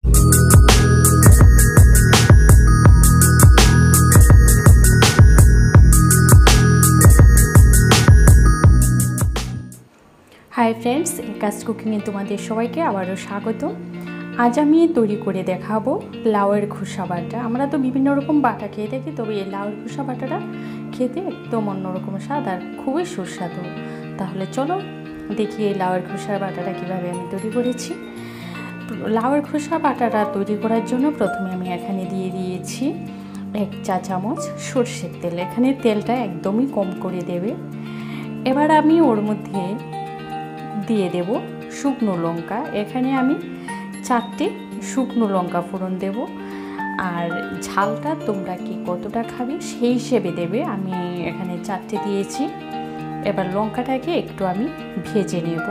Hi friends, एका'S कुकिंगे तुम्हारे सबाइके आबारो स्वागत। आज आमी तैरी करे देखाबो लाउर खोसा बाटा। आमरा तो विभिन्न रकम बाटा खेये थाकि, तबे एई लाउर खोसा बाटाटा खेते एकदम अन्यरकम स्वाद और खूबই সুস্বাদু। তাহলে চলো দেখি এই লাউর খোসা বাটাটা কিভাবে আমি তৈরি করেছি। লাউর খোসা বাটাটা তৈরি করার জন্য প্রথমে আমি এখানে দিয়ে দিয়েছি 1 চা চামচ সরষের তেল। এখানে তেলটা একদমই কম করে দেবে। এবার আমি ওর মধ্যে দিয়ে দেব শুকনো লঙ্কা। এখানে আমি 4টে শুকনো লঙ্কা ফোড়ন দেব। আর ঝালটা তোমরা কি কতটা খাবে সেই হিসেবে দেবে। আমি এখানে 4টে দিয়েছি। এবার লঙ্কাটাকে একটু আমি ভেজে নেব।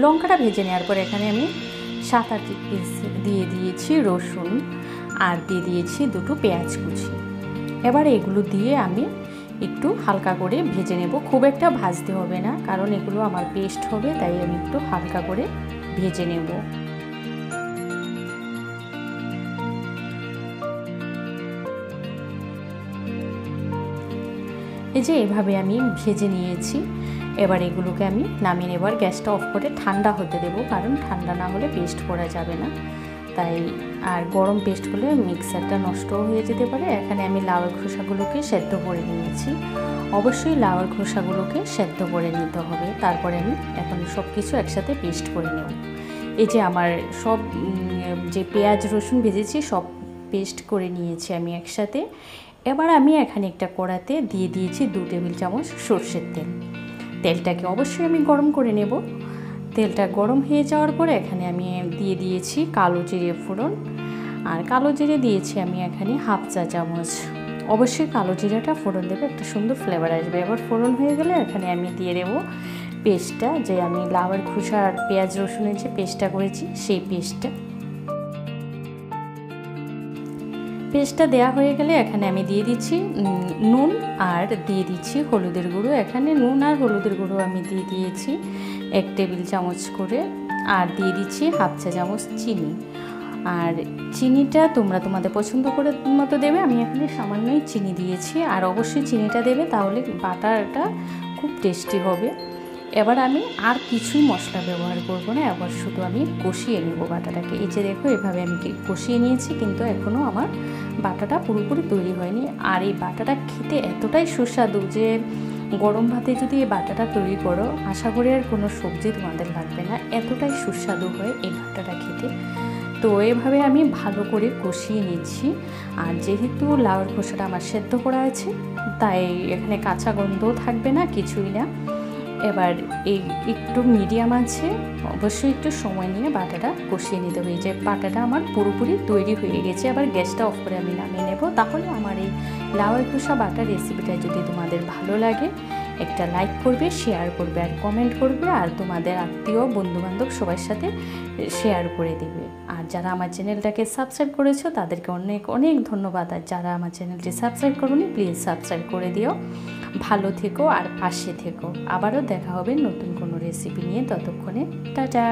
লঙ্কাটা ভেজে নেওয়ার পর এখানে আমি 7-8 পিস দিয়ে দিয়েছি রসুন আর দিয়ে দিয়েছি 2টো পেঁয়াজ কুচি। এবার এগুলো দিয়ে আমি একটু হালকা করে ভেজে নেব। খুব একটা ভাজতে হবে না, কারণ এগুলো আমার পেস্ট হবে, তাই আমি একটু হালকা করে ভেজে নেব। এই যে এভাবে আমি ভেজে নিয়েছি। এবার এগুলোকে আমি নামিয়ে নেব। আর গ্যাসটা অফ করে ঠান্ডা হতে দেব, কারণ ঠান্ডা না হলে পেস্ট করা যাবে না। তাই আর গরম পেস্ট করলে মিক্সারটা নষ্ট হয়ে যেতে পারে। এখানে আমি লাউয়ের খোসাগুলোকে সেদ্ধ করে নিয়েছি। অবশ্যই লাউয়ের খোসাগুলোকে সেদ্ধ করে নিতে হবে। তারপরে আমি এখন সব কিছু একসাথে পেস্ট করে নেব। এই যে আমার সব যে পেঁয়াজ রসুন ভেজেছি সব পেস্ট করে নিয়েছি আমি একসাথে। এবার আমি এখানে একটা কড়াতে দিয়ে দিয়েছি 2 টেবিল চামচ সরষের তেল। তেলটাকে অবশ্যই আমি গরম করে নেব। তেলটা গরম হয়ে যাওয়ার পরে এখানে আমি দিয়ে দিয়েছি কালো জিরে ফোড়ন। আর কালো জিরে দিয়েছি আমি এখানে 1/2 চা চামচ। অবশ্যই কালো জিরাটা ফোড়ন দেবে, একটা সুন্দর ফ্লেভার আসবে। এবার ফোড়ন হয়ে গেলে এখানে আমি দিয়ে দেবো পেস্টটা, যে আমি লাউয়ের খোসা আর পেঁয়াজ রসুনের যে পেস্টটা করেছি সেই পেস্টটা দেওয়া হয়ে গেলে এখানে আমি দিয়ে দিচ্ছি নুন আর দিয়ে দিচ্ছি হলুদের গুঁড়ো। এখানে নুন আর হলুদের গুঁড়ো আমি দিয়ে দিয়েছি 1 টেবিল চামচ করে। আর দিয়ে দিচ্ছি 1/2 চা চামচ চিনি। আর চিনিটা তোমরা তোমাদের পছন্দ করে মতো দেবে। আমি এখানে সামান্যই চিনি দিয়েছি। আর অবশ্যই চিনিটা দেবে, তাহলে বাটারটা খুব টেস্টি হবে। এবার আমি আর কিছুই মশলা ব্যবহার করব না। এবার শুধু আমি কষিয়ে নেব বাটাটাকে। এই যে দেখো এভাবে আমি কষিয়ে নিয়েছি, কিন্তু এখনও আমার বাটাটা পুরোপুরি তৈরি হয়নি। আর এই বাটাটা খেতে এতটাই সুস্বাদু যে গরম ভাতে যদি এই বাটাটা তৈরি করো, আশা করি আর কোনো সবজি তোমাদের লাগবে না। এতটাই সুস্বাদু হয় এই বাটাটা খেতে। তো এভাবে আমি ভালো করে কষিয়ে নিচ্ছি। আর যেহেতু লাউয়ের খোসাটা আমার সেদ্ধ করা আছে, তাই এখানে কাঁচা গন্ধও থাকবে না, কিছুই না। এবার এই একটু মিডিয়াম আছে, অবশ্যই একটু সময় নিয়ে বাটাটা কষিয়ে নিতে হবে। যে বাটাটা আমার পুরোপুরি তৈরি হয়ে গেছে। আবার গ্যাসটা অফ করে আমি নামিয়ে নেব। তাহলে আমার এই লাউয়ের খোসা বাটার রেসিপিটা যদি তোমাদের ভালো লাগে, একটা লাইক করবে, শেয়ার করবে আর কমেন্ট করবে। আর তোমাদের আত্মীয় বন্ধুবান্ধব সবার সাথে শেয়ার করে দেবে। আর যারা আমার চ্যানেলটাকে সাবস্ক্রাইব করেছো তাদেরকে অনেক অনেক ধন্যবাদ। আর যারা আমার চ্যানেলটি সাবস্ক্রাইব করোনি, প্লিজ সাবস্ক্রাইব করে দিও। ভালো থেকো আর পাশে থেকো। আবারও দেখা হবে নতুন কোনো রেসিপি নিয়ে। ততক্ষণে টাটা।